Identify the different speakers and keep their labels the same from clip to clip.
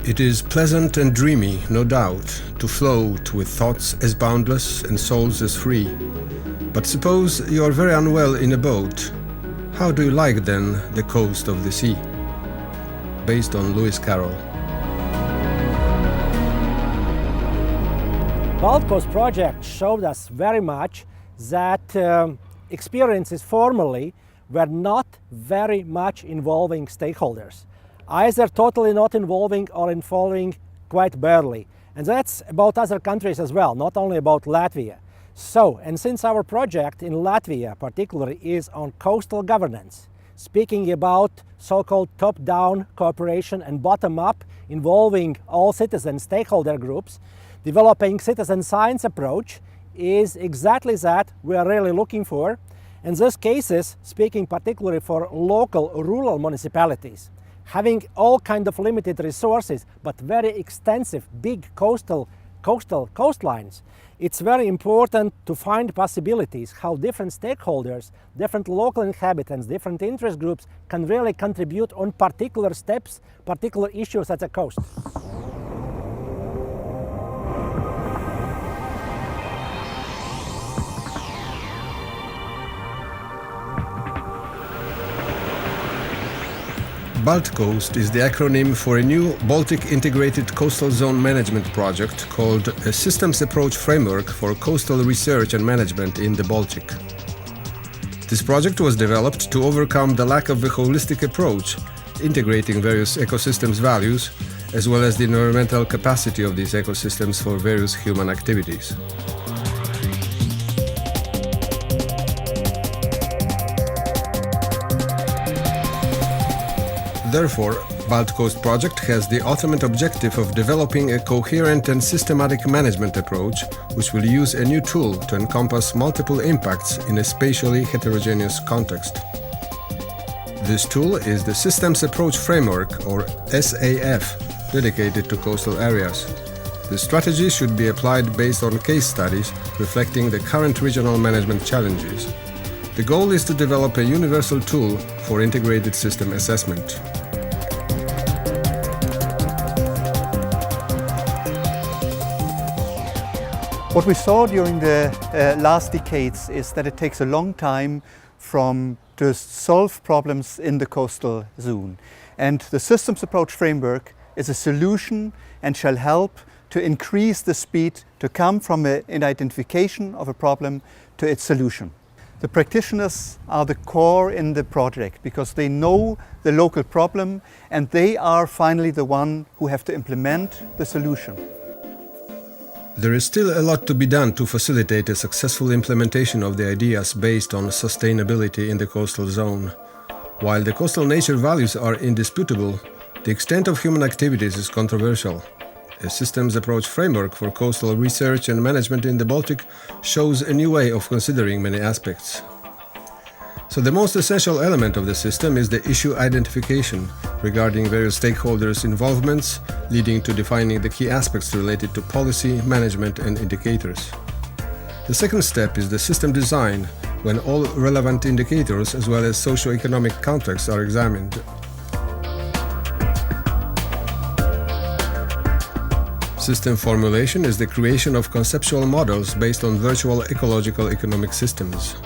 Speaker 1: It is pleasant and dreamy, no doubt, to float with thoughts as boundless and souls as free. But suppose you are very unwell in a boat. How do you like then the coast of the sea? Based on Lewis Carroll.
Speaker 2: BaltCoast project showed us very much that experiences formerly were not very much involving stakeholders. Either totally not involving or involving quite barely. And that's about other countries as well, not only about Latvia. So, and since our project in Latvia particularly is on coastal governance, speaking about so-called top-down cooperation and bottom-up involving all citizen stakeholder groups, developing citizen science approach is exactly that we are really looking for. In these cases, speaking particularly for local rural municipalities, having all kind of limited resources but very extensive big coastlines, it's very important to find possibilities how different stakeholders, different local inhabitants, different interest groups can really contribute on particular steps, particular issues at the coast.
Speaker 1: BaltCoast is the acronym for a new Baltic Integrated Coastal Zone Management project called a Systems Approach Framework for Coastal Research and Management in the Baltic. This project was developed to overcome the lack of a holistic approach, integrating various ecosystems' values, as well as the environmental capacity of these ecosystems for various human activities. Therefore, BaltCoast project has the ultimate objective of developing a coherent and systematic management approach, which will use a new tool to encompass multiple impacts in a spatially heterogeneous context. This tool is the Systems Approach Framework, or SAF, dedicated to coastal areas. The strategy should be applied based on case studies reflecting the current regional management challenges. The goal is to develop a universal tool for integrated system assessment.
Speaker 3: What we saw during the last decades is that it takes a long time to solve problems in the coastal zone. And the Systems Approach Framework is a solution and shall help to increase the speed to come from an identification of a problem to its solution. The practitioners are the core in the project because they know the local problem and they are finally the one who have to implement the solution.
Speaker 1: There is still a lot to be done to facilitate a successful implementation of the ideas based on sustainability in the coastal zone. While the coastal nature values are indisputable, the extent of human activities is controversial. A systems approach framework for coastal research and management in the Baltic shows a new way of considering many aspects. So the most essential element of the system is the issue identification regarding various stakeholders' involvements, leading to defining the key aspects related to policy, management and indicators. The second step is the system design, when all relevant indicators as well as socio-economic contexts are examined. System formulation is the creation of conceptual models based on virtual ecological economic systems.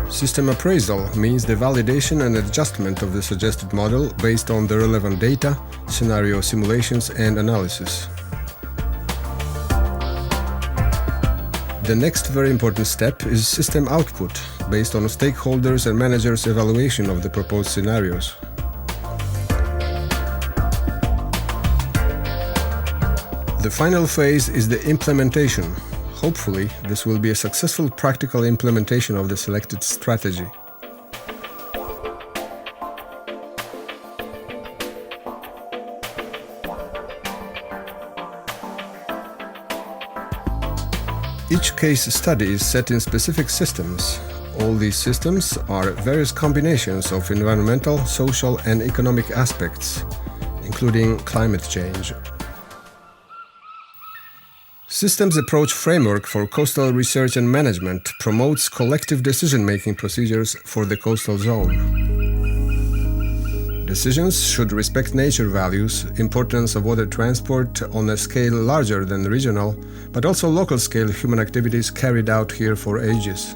Speaker 1: System appraisal means the validation and adjustment of the suggested model based on the relevant data, scenario simulations and analysis. The next very important step is system output, based on stakeholders and managers' evaluation of the proposed scenarios. The final phase is the implementation. Hopefully, this will be a successful practical implementation of the selected strategy. Each case study is set in specific systems. All these systems are various combinations of environmental, social and economic aspects, including climate change. Systems Approach Framework for Coastal Research and Management promotes collective decision-making procedures for the coastal zone. Decisions should respect nature values, importance of water transport on a scale larger than regional, but also local scale human activities carried out here for ages.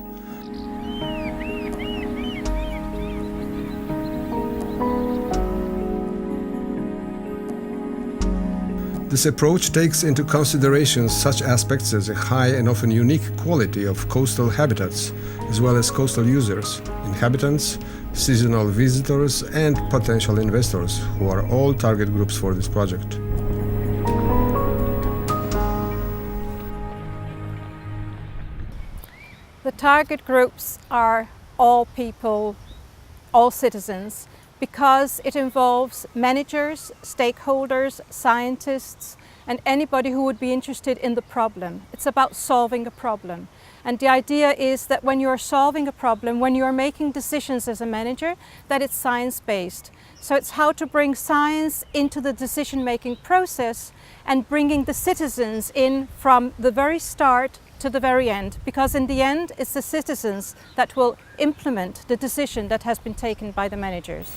Speaker 1: This approach takes into consideration such aspects as a high and often unique quality of coastal habitats, as well as coastal users, inhabitants, seasonal visitors, and potential investors, who are all target groups for this project.
Speaker 4: The target groups are all people, all citizens, because it involves managers, stakeholders, scientists, and anybody who would be interested in the problem. It's about solving a problem. And the idea is that when you're solving a problem, when you're making decisions as a manager, that it's science-based. So it's how to bring science into the decision-making process and bringing the citizens in from the very start to the very end, because in the end it's the citizens that will implement the decision that has been taken by the managers.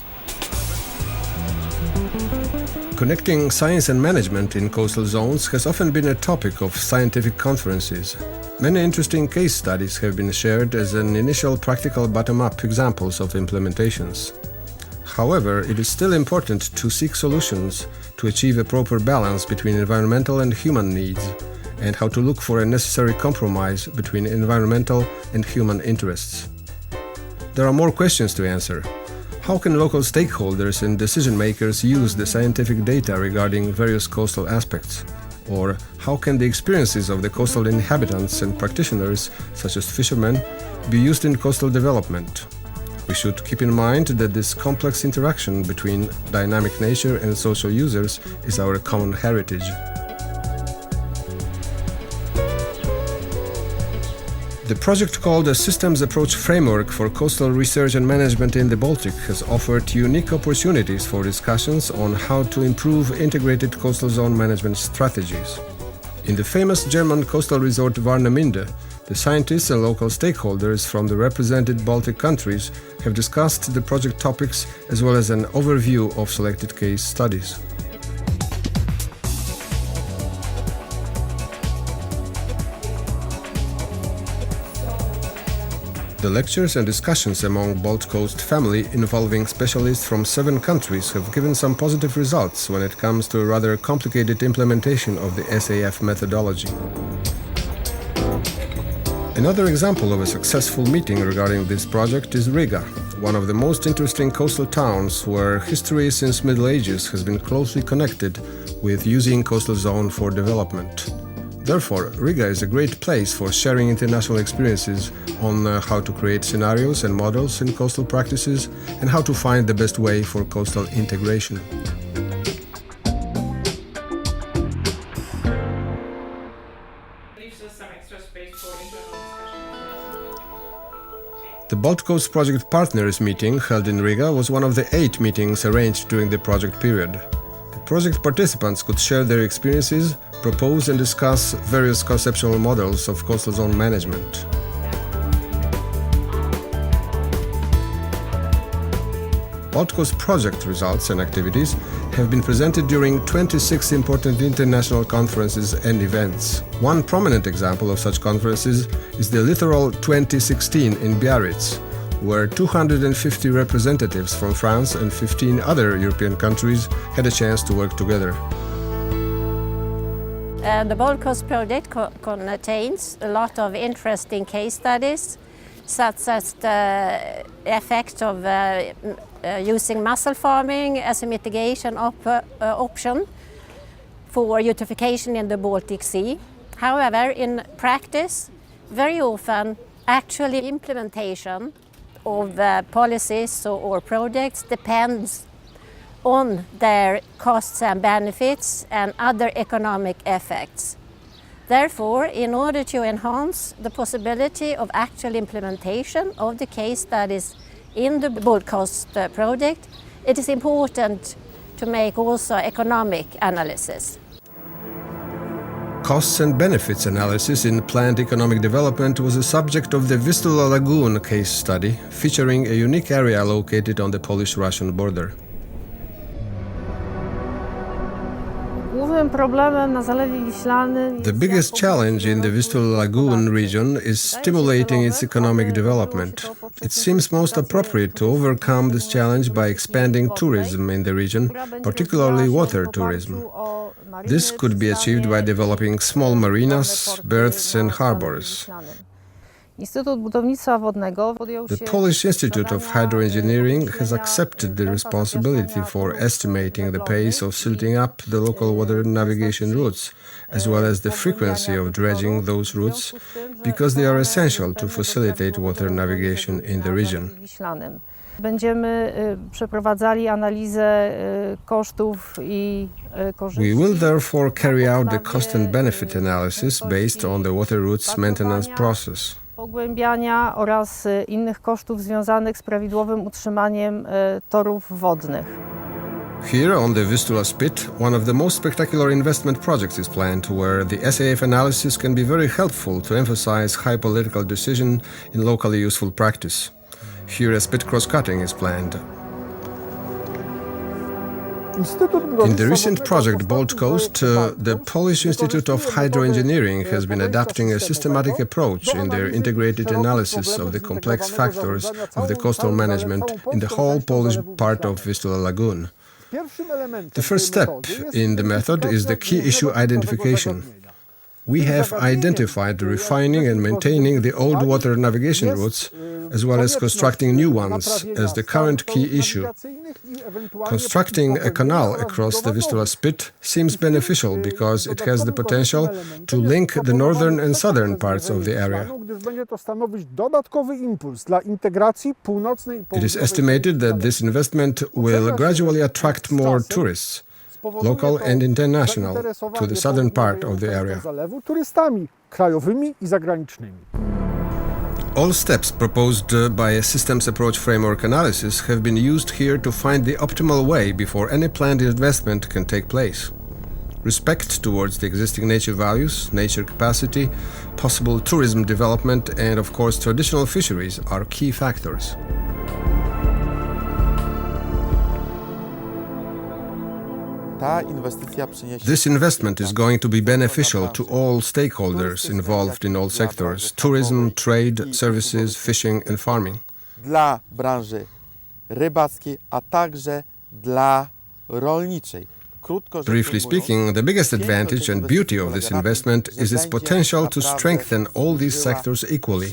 Speaker 1: Connecting science and management in coastal zones has often been a topic of scientific conferences. Many interesting case studies have been shared as an initial practical bottom-up examples of implementations. However, it is still important to seek solutions to achieve a proper balance between environmental and human needs, and how to look for a necessary compromise between environmental and human interests. There are more questions to answer. How can local stakeholders and decision makers use the scientific data regarding various coastal aspects? Or how can the experiences of the coastal inhabitants and practitioners, such as fishermen, be used in coastal development? We should keep in mind that this complex interaction between dynamic nature and social users is our common heritage. The project, called a Systems Approach Framework for Coastal Research and Management in the Baltic, has offered unique opportunities for discussions on how to improve integrated coastal zone management strategies. In the famous German coastal resort Warnemünde, the scientists and local stakeholders from the represented Baltic countries have discussed the project topics as well as an overview of selected case studies. The lectures and discussions among BaltCoast family involving specialists from 7 countries have given some positive results when it comes to a rather complicated implementation of the SAF methodology. Another example of a successful meeting regarding this project is Riga, one of the most interesting coastal towns where history since Middle Ages has been closely connected with using coastal zone for development. Therefore, Riga is a great place for sharing international experiences on how to create scenarios and models in coastal practices and how to find the best way for coastal integration. The BaltCoast Project Partners meeting held in Riga was one of the 8 meetings arranged during the project period. The project participants could share their experiences, propose and discuss various conceptual models of coastal zone management. BaltCoast project results and activities have been presented during 26 important international conferences and events. One prominent example of such conferences is the Littoral 2016 in Biarritz, where 250 representatives from France and 15 other European countries had a chance to work together.
Speaker 5: The BaltCoast project contains a lot of interesting case studies, such as the effect of using mussel farming as a mitigation option for eutrophication in the Baltic Sea. However, in practice, very often actual implementation of policies or projects depends on their costs and benefits and other economic effects. Therefore, in order to enhance the possibility of actual implementation of the case studies in the BaltCoast project, it is important to make also economic analysis.
Speaker 1: Costs and benefits analysis in planned economic development was a subject of the Vistula Lagoon case study, featuring a unique area located on the Polish-Russian border.
Speaker 6: Podstawowym problemem na Zalewie Wiślanym
Speaker 1: The biggest challenge in the Vistula Lagoon region is stimulating its economic development. It seems most appropriate to overcome this challenge by expanding tourism in the region, particularly water tourism. This could be achieved by developing small marinas, berths and harbors.
Speaker 6: Instytut Budownictwa Wodnego podjął
Speaker 1: The
Speaker 6: się
Speaker 1: Polish Institute of
Speaker 6: badania,
Speaker 1: Hydroengineering has
Speaker 6: przeniesienia
Speaker 1: accepted the
Speaker 6: tempa
Speaker 1: responsibility
Speaker 6: zawieszenia
Speaker 1: for
Speaker 6: torów
Speaker 1: estimating the pace of
Speaker 6: żeglownych
Speaker 1: silting up the local water navigation routes, as well as the frequency of dredging those routes, because they are essential to facilitate water navigation in the region.
Speaker 6: Wiślanym. Będziemy przeprowadzali analizę kosztów i korzyści.
Speaker 1: We will therefore carry out the cost and benefit analysis based on the water routes maintenance process.
Speaker 6: Pogłębiania oraz innych kosztów związanych z prawidłowym utrzymaniem torów wodnych.
Speaker 1: Here on the Vistula Spit, one of the most spectacular investment projects is planned, where the SAF analysis can be very helpful to emphasize high political decision in locally useful practice. Here a spit cross-cutting is planned. In the recent project BaltCoast, the Polish Institute of Hydroengineering has been adopting a systematic approach in their integrated analysis of the complex factors of the coastal management in the whole Polish part of Vistula Lagoon. The first step in the method is the key issue identification. We have identified refining and maintaining the old water navigation routes, as well as constructing new ones, as the current key issue. Constructing a canal across the Vistula Spit seems beneficial because it has the potential to link the northern and southern parts of the area. It is estimated that this investment will gradually attract more tourists, local and international, to the southern part of the area. All steps proposed by a systems approach framework analysis have been used here to find the optimal way before any planned investment can take place. Respect towards the existing nature values, nature capacity, possible tourism development, and of course traditional fisheries are key factors. This investment is going to be beneficial to all stakeholders involved in all sectors: tourism, trade, services, fishing and farming.
Speaker 7: Dla branży rybackiej, a także dla rolniczej.
Speaker 1: Briefly speaking, the biggest advantage and beauty of this investment is its potential to strengthen all these sectors equally.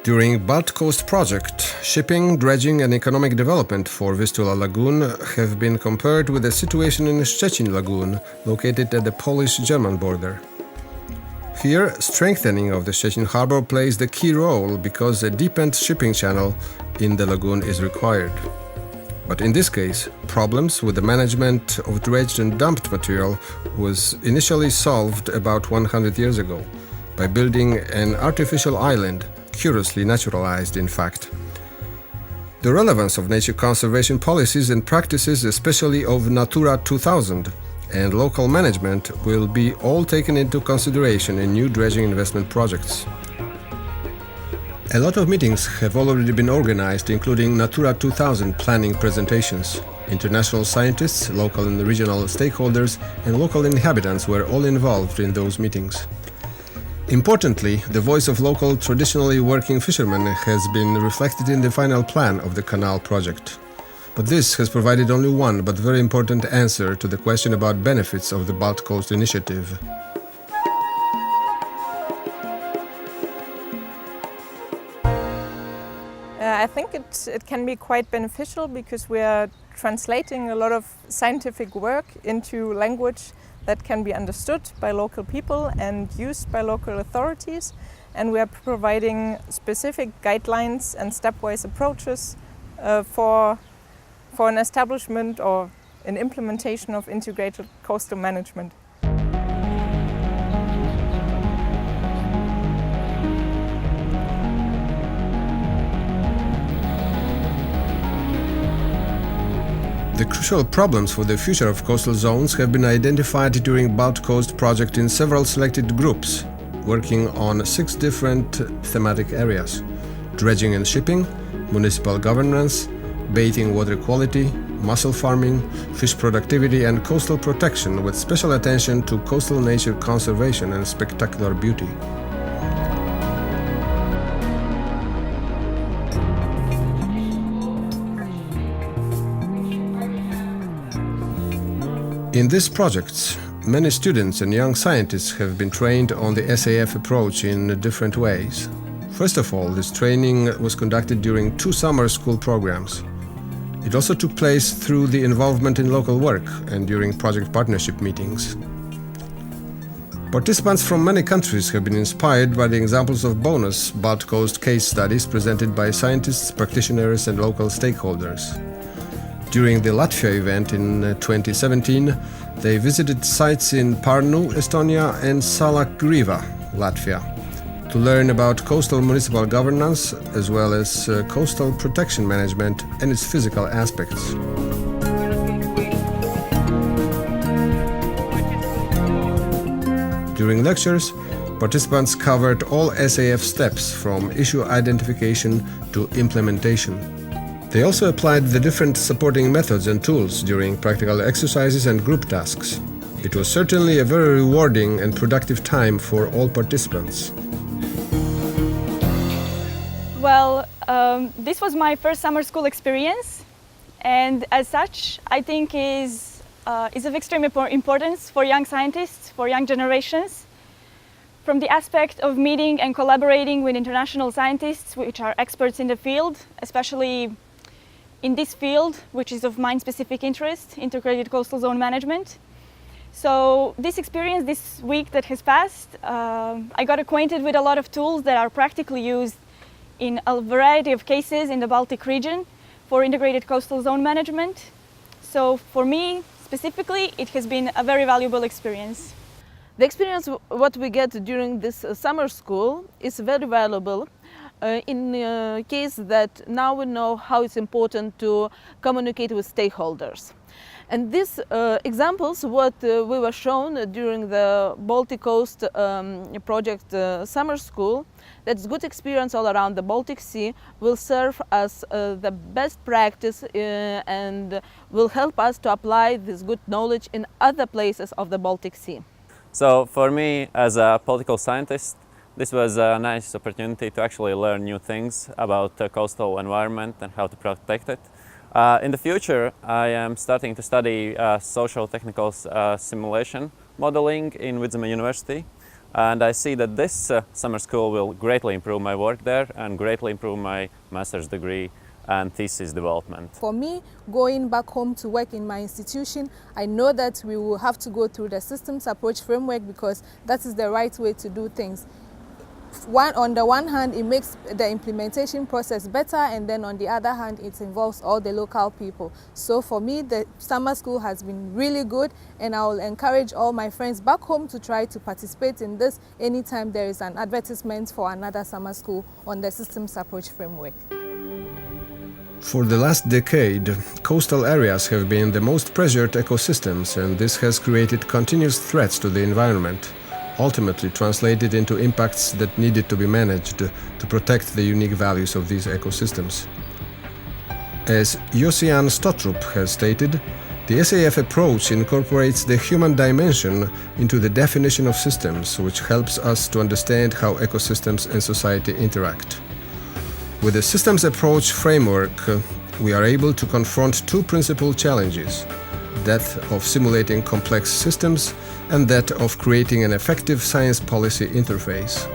Speaker 1: During BaltCoast project, shipping, dredging and economic development for Vistula Lagoon have been compared with the situation in Szczecin Lagoon, located at the Polish-German border. Here, strengthening of the Szczecin harbor plays the key role because a deepened shipping channel in the lagoon is required. But in this case, problems with the management of dredged and dumped material was initially solved about 100 years ago by building an artificial island, curiously naturalized in fact. The relevance of nature conservation policies and practices, especially of Natura 2000 and local management, will be all taken into consideration in new dredging investment projects. A lot of meetings have already been organized, including Natura 2000 planning presentations. International scientists, local and regional stakeholders, and local inhabitants were all involved in those meetings. Importantly, the voice of local traditionally working fishermen has been reflected in the final plan of the canal project. But this has provided only one but very important answer to the question about benefits of the BaltCoast initiative.
Speaker 8: I think it can be quite beneficial because we are translating a lot of scientific work into language that can be understood by local people and used by local authorities, and we are providing specific guidelines and stepwise approaches for an establishment or an implementation of integrated coastal management.
Speaker 1: The crucial problems for the future of coastal zones have been identified during BaltCoast project in several selected groups, working on 6 different thematic areas: dredging and shipping, municipal governance, bathing water quality, mussel farming, fish productivity and coastal protection with special attention to coastal nature conservation and spectacular beauty. In these projects, many students and young scientists have been trained on the SAF approach in different ways. First of all, this training was conducted during 2 summer school programs. It also took place through the involvement in local work and during project partnership meetings. Participants from many countries have been inspired by the examples of BONUS BaltCoast case studies presented by scientists, practitioners and local stakeholders. During the Latvia event in 2017, they visited sites in Pärnu, Estonia and Salakgrīva, Latvia, to learn about coastal municipal governance as well as coastal protection management and its physical aspects. During lectures, participants covered all SAF steps from issue identification to implementation. They also applied the different supporting methods and tools during practical exercises and group tasks. It was certainly a very rewarding and productive time for all participants.
Speaker 9: Well, this was my first summer school experience, and as such, I think is of extreme importance for young scientists, for young generations, from the aspect of meeting and collaborating with international scientists which are experts in the field, especially in this field, which is of mine specific interest, integrated coastal zone management. So this experience this week that has passed, I got acquainted with a lot of tools that are practically used in a variety of cases in the Baltic region for integrated coastal zone management. So for me specifically, it has been a very valuable experience.
Speaker 10: The experience what we get during this summer school is very valuable. In case that now we know how it's important to communicate with stakeholders. And these examples, what we were shown during the Baltic Coast project summer school, that's good experience all around the Baltic Sea, will serve as the best practice and will help us to apply this good knowledge in other places of the Baltic Sea.
Speaker 11: So for me, as a political scientist, this was a nice opportunity to actually learn new things about the coastal environment and how to protect it. In the future, I am starting to study social technical simulation modeling in Vidzeme University, and I see that this summer school will greatly improve my work there and greatly improve my master's degree and thesis development.
Speaker 12: For me, going back home to work in my institution, I know that we will have to go through the systems approach framework because that is the right way to do things. On the one hand, it makes the implementation process better, and then on the other hand, it involves all the local people. So for me, the summer school has been really good, and I will encourage all my friends back home to try to participate in this anytime there is an advertisement for another summer school on the systems approach framework.
Speaker 1: For the last decade, coastal areas have been the most pressured ecosystems, and this has created continuous threats to the environment, ultimately translated into impacts that needed to be managed to protect the unique values of these ecosystems. As Josian Stotrup has stated, the SAF approach incorporates the human dimension into the definition of systems, which helps us to understand how ecosystems and society interact. With the systems approach framework, we are able to confront 2 principal challenges: that of simulating complex systems and that of creating an effective science policy interface.